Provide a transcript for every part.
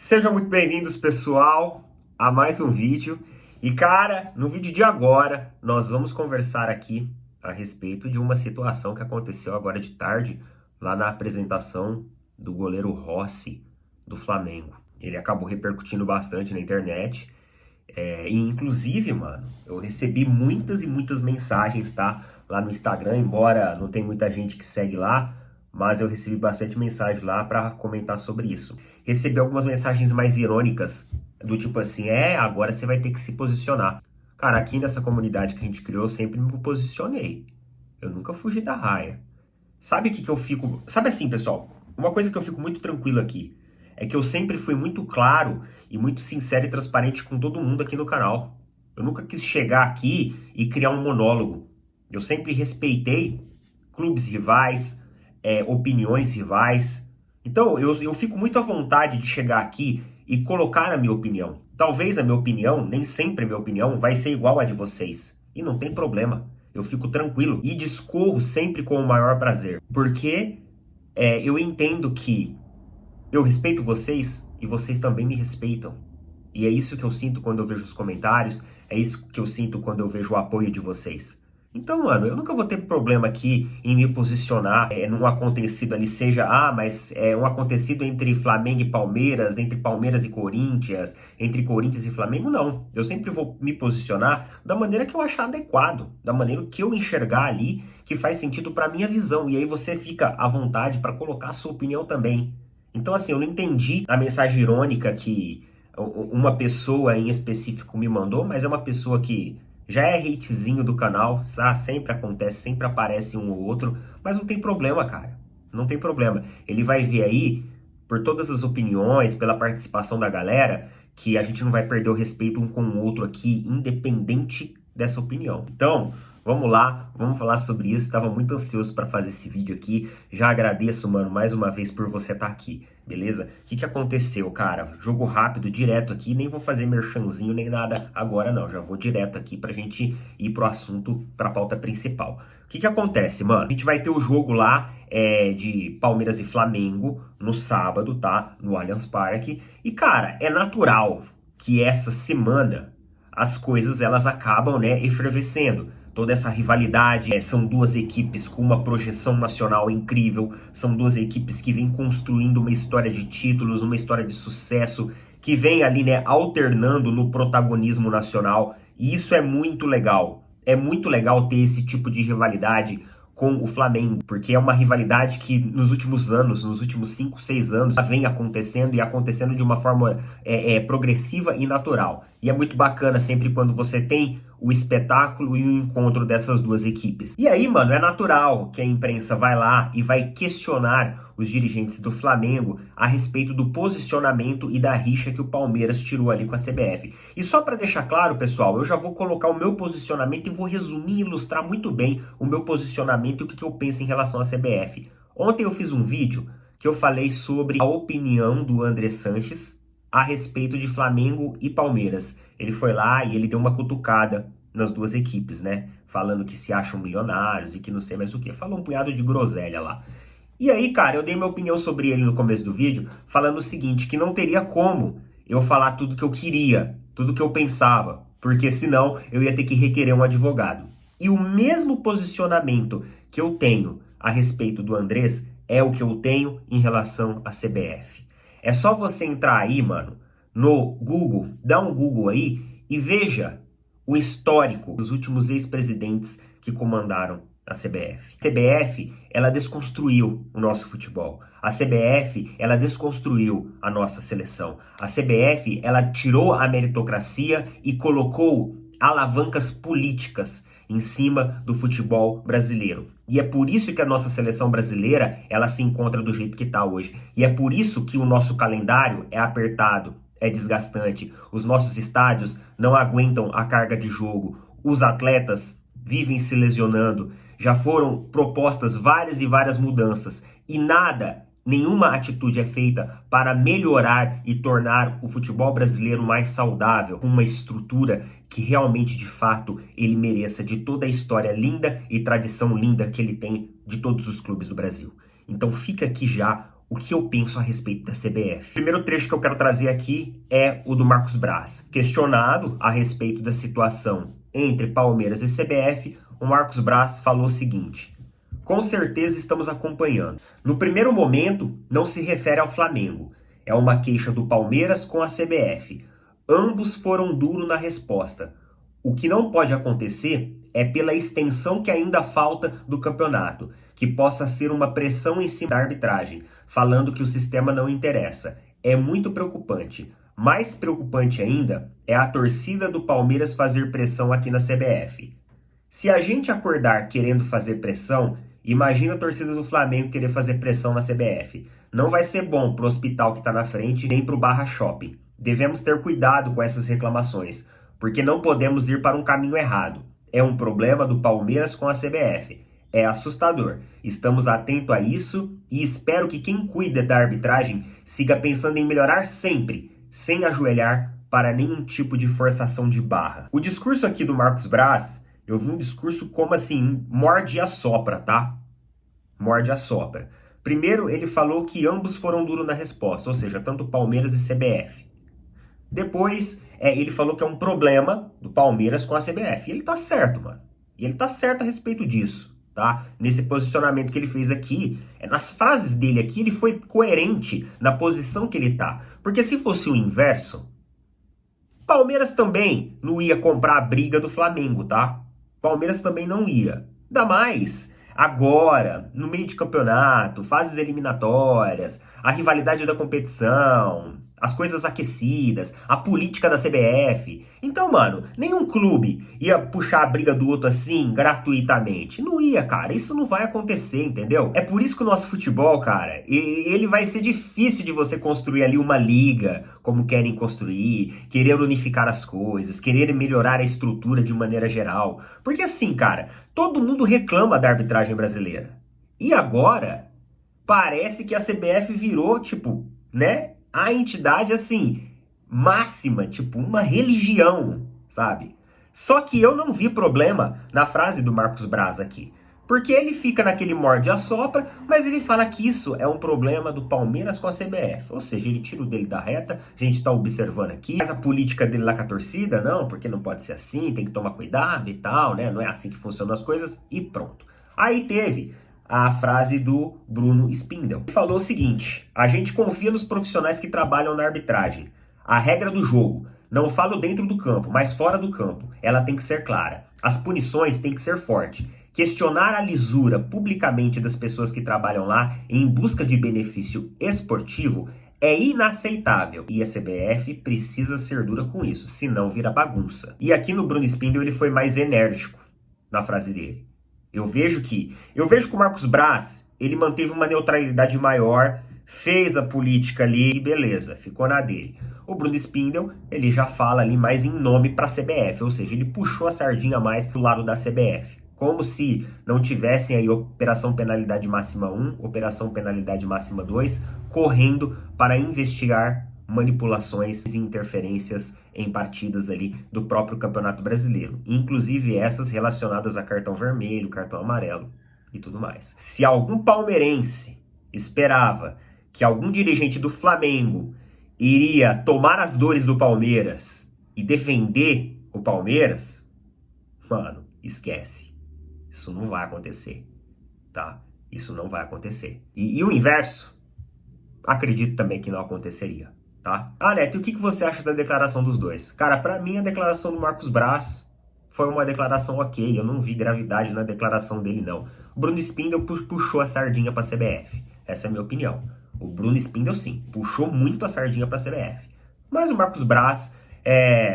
Sejam muito bem-vindos, pessoal, a mais um vídeo. E, cara, no vídeo de agora, nós vamos conversar aqui a respeito de uma situação que aconteceu agora de tarde, lá na apresentação do goleiro Rossi, do Flamengo. Ele acabou repercutindo bastante na internet. E, inclusive, mano, eu recebi muitas e muitas mensagens, tá? Lá no Instagram, embora não tenha muita gente que segue lá, mas eu recebi bastante mensagem lá para comentar sobre isso. Recebi algumas mensagens mais irônicas, do tipo assim, agora você vai ter que se posicionar. Cara, aqui nessa comunidade que a gente criou, eu sempre me posicionei. Eu nunca fugi da raia. Sabe o que eu fico... Sabe assim, pessoal, uma coisa que eu fico muito tranquilo aqui, é que eu sempre fui muito claro e muito sincero e transparente com todo mundo aqui no canal. Eu nunca quis chegar aqui e criar um monólogo. Eu sempre respeitei clubes rivais, opiniões rivais. Então, eu fico muito à vontade de chegar aqui e colocar a minha opinião. Talvez a minha opinião, nem sempre a minha opinião, vai ser igual a de vocês. E não tem problema. Eu fico tranquilo e discorro sempre com o maior prazer. Porque eu entendo que eu respeito vocês e vocês também me respeitam. E é isso que eu sinto quando eu vejo os comentários, é isso que eu sinto quando eu vejo o apoio de vocês. Então, mano, eu nunca vou ter problema aqui em me posicionar num acontecido ali, seja, mas é um acontecido entre Flamengo e Palmeiras, entre Palmeiras e Corinthians, entre Corinthians e Flamengo, não. Eu sempre vou me posicionar da maneira que eu achar adequado, da maneira que eu enxergar ali, que faz sentido pra minha visão. E aí você fica à vontade pra colocar a sua opinião também. Então, assim, eu não entendi a mensagem irônica que uma pessoa em específico me mandou, mas é uma pessoa que já é hatezinho do canal, sempre acontece, sempre aparece um ou outro, mas não tem problema, cara. Não tem problema. Ele vai ver aí, por todas as opiniões, pela participação da galera, que a gente não vai perder o respeito um com o outro aqui, independente dessa opinião. Então, vamos lá, vamos falar sobre isso. Estava muito ansioso para fazer esse vídeo aqui. Já agradeço, mano, mais uma vez por você estar aqui, beleza? O que aconteceu, cara? Jogo rápido, direto aqui. Nem vou fazer merchanzinho nem nada agora, não. Já vou direto aqui pra gente ir pro assunto, pra pauta principal. O que acontece, mano? A gente vai ter o jogo lá de Palmeiras e Flamengo no sábado, tá? No Allianz Parque. E, cara, é natural que essa semana as coisas elas acabam, efervescendo. Toda essa rivalidade, são duas equipes com uma projeção nacional incrível, são duas equipes que vêm construindo uma história de títulos, uma história de sucesso, que vem ali, alternando no protagonismo nacional, e isso é muito legal. É muito legal ter esse tipo de rivalidade com o Flamengo, porque é uma rivalidade que nos últimos anos, nos últimos 5, 6 anos, vem acontecendo e acontecendo de uma forma progressiva e natural. E é muito bacana sempre quando você tem o espetáculo e o encontro dessas duas equipes. E aí, mano, é natural que a imprensa vai lá e vai questionar os dirigentes do Flamengo a respeito do posicionamento e da rixa que o Palmeiras tirou ali com a CBF. E só para deixar claro, pessoal, eu já vou colocar o meu posicionamento e vou resumir e ilustrar muito bem o meu posicionamento e o que eu penso em relação à CBF. Ontem eu fiz um vídeo que eu falei sobre a opinião do André Sanches a respeito de Flamengo e Palmeiras. Ele foi lá e ele deu uma cutucada nas duas equipes, falando que se acham milionários e que não sei mais o que. Falou um punhado de groselha lá. E aí, cara, eu dei minha opinião sobre ele no começo do vídeo, falando o seguinte, que não teria como eu falar tudo que eu queria, tudo que eu pensava, porque senão eu ia ter que requerer um advogado. E o mesmo posicionamento que eu tenho a respeito do Andrés é o que eu tenho em relação à CBF. É só você entrar aí, mano, no Google, dá um Google aí e veja o histórico dos últimos ex-presidentes que comandaram a CBF. A CBF, ela desconstruiu o nosso futebol. A CBF, ela desconstruiu a nossa seleção. A CBF, ela tirou a meritocracia e colocou alavancas políticas em cima do futebol brasileiro. E é por isso que a nossa seleção brasileira, ela se encontra do jeito que está hoje. E é por isso que o nosso calendário é apertado, é desgastante. Os nossos estádios não aguentam a carga de jogo. Os atletas vivem se lesionando. Já foram propostas várias e várias mudanças. E nenhuma atitude é feita para melhorar e tornar o futebol brasileiro mais saudável, com uma estrutura que realmente, de fato, ele mereça de toda a história linda e tradição linda que ele tem de todos os clubes do Brasil. Então fica aqui já o que eu penso a respeito da CBF. O primeiro trecho que eu quero trazer aqui é o do Marcos Braz. Questionado a respeito da situação entre Palmeiras e CBF, o Marcos Braz falou o seguinte: com certeza estamos acompanhando. No primeiro momento, não se refere ao Flamengo. É uma queixa do Palmeiras com a CBF. Ambos foram duros na resposta. O que não pode acontecer é pela extensão que ainda falta do campeonato, que possa ser uma pressão em cima da arbitragem, falando que o sistema não interessa. É muito preocupante. Mais preocupante ainda é a torcida do Palmeiras fazer pressão aqui na CBF. Se a gente acordar querendo fazer pressão, imagina a torcida do Flamengo querer fazer pressão na CBF. Não vai ser bom pro hospital que está na frente, nem pro Barra Shopping. Devemos ter cuidado com essas reclamações, porque não podemos ir para um caminho errado. É um problema do Palmeiras com a CBF. É assustador. Estamos atentos a isso e espero que quem cuida da arbitragem siga pensando em melhorar sempre, sem ajoelhar para nenhum tipo de forçação de barra. O discurso aqui do Marcos Braz, eu vi um discurso como assim, morde e assopra, tá? Morde e assopra. Primeiro, ele falou que ambos foram duros na resposta, ou seja, tanto Palmeiras e CBF. Depois, ele falou que é um problema do Palmeiras com a CBF. E ele tá certo, mano. E ele tá certo a respeito disso, tá? Nesse posicionamento que ele fez aqui, nas frases dele aqui, ele foi coerente na posição que ele tá. Porque se fosse o inverso, Palmeiras também não ia comprar a briga do Flamengo, tá? Palmeiras também não ia. Ainda mais agora, no meio de campeonato, fases eliminatórias, a rivalidade da competição, as coisas aquecidas, a política da CBF. Então, mano, nenhum clube ia puxar a briga do outro assim, gratuitamente. Não ia, cara. Isso não vai acontecer, entendeu? É por isso que o nosso futebol, cara, ele vai ser difícil de você construir ali uma liga, como querem construir, querer unificar as coisas, querer melhorar a estrutura de maneira geral. Porque assim, cara, todo mundo reclama da arbitragem brasileira. E agora, parece que a CBF virou, tipo, né? A entidade, assim, máxima, tipo, uma religião, sabe? Só que eu não vi problema na frase do Marcos Braz aqui. Porque ele fica naquele morde e assopra, mas ele fala que isso é um problema do Palmeiras com a CBF. Ou seja, ele tira o dele da reta, a gente tá observando aqui. Mas a política dele lá com a torcida, não, porque não pode ser assim, tem que tomar cuidado e tal, né? Não é assim que funcionam as coisas e pronto. Aí teve a frase do Bruno Spindel. Ele falou o seguinte: a gente confia nos profissionais que trabalham na arbitragem. A regra do jogo, não falo dentro do campo, mas fora do campo, ela tem que ser clara. As punições têm que ser fortes. Questionar a lisura publicamente das pessoas que trabalham lá em busca de benefício esportivo é inaceitável. E a CBF precisa ser dura com isso, senão vira bagunça. E aqui no Bruno Spindel ele foi mais enérgico na frase dele. Eu vejo que o Marcos Braz, ele manteve uma neutralidade maior, fez a política ali e beleza, ficou na dele. O Bruno Spindel, ele já fala ali mais em nome para a CBF, ou seja, ele puxou a sardinha mais pro lado da CBF. Como se não tivessem aí Operação Penalidade Máxima 1, Operação Penalidade Máxima 2, correndo para investigar manipulações e interferências em partidas ali do próprio Campeonato Brasileiro, inclusive essas relacionadas a cartão vermelho, cartão amarelo e tudo mais. Se algum palmeirense esperava que algum dirigente do Flamengo iria tomar as dores do Palmeiras e defender o Palmeiras, mano, esquece. Isso não vai acontecer, tá? Isso não vai acontecer. E o inverso, acredito também que não aconteceria. Tá? Ah, Neto, e o que você acha da declaração dos dois? Cara, pra mim a declaração do Marcos Braz foi uma declaração ok, eu não vi gravidade na declaração dele não. O Bruno Spindel puxou a sardinha pra CBF, essa é a minha opinião. O Bruno Spindel sim, puxou muito a sardinha pra CBF. Mas o Marcos Braz,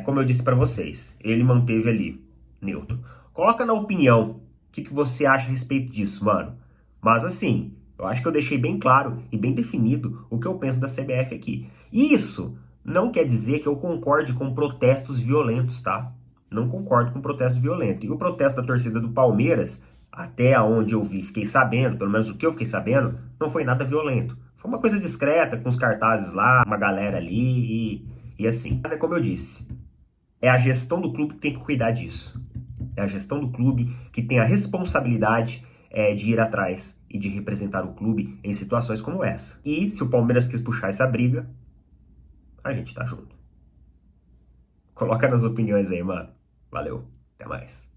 como eu disse pra vocês, ele manteve ali, neutro. Coloca na opinião, o que você acha a respeito disso, mano? Mas assim, eu acho que eu deixei bem claro e bem definido o que eu penso da CBF aqui. Isso não quer dizer que eu concorde com protestos violentos, tá? Não concordo com protesto violento. E o protesto da torcida do Palmeiras, até onde eu vi, fiquei sabendo, pelo menos o que eu fiquei sabendo, não foi nada violento. Foi uma coisa discreta, com os cartazes lá, uma galera ali e assim. Mas é como eu disse, é a gestão do clube que tem que cuidar disso. É a gestão do clube que tem a responsabilidade de ir atrás e de representar o clube em situações como essa. E se o Palmeiras quis puxar essa briga, a gente tá junto. Coloca nas opiniões aí, mano. Valeu, até mais.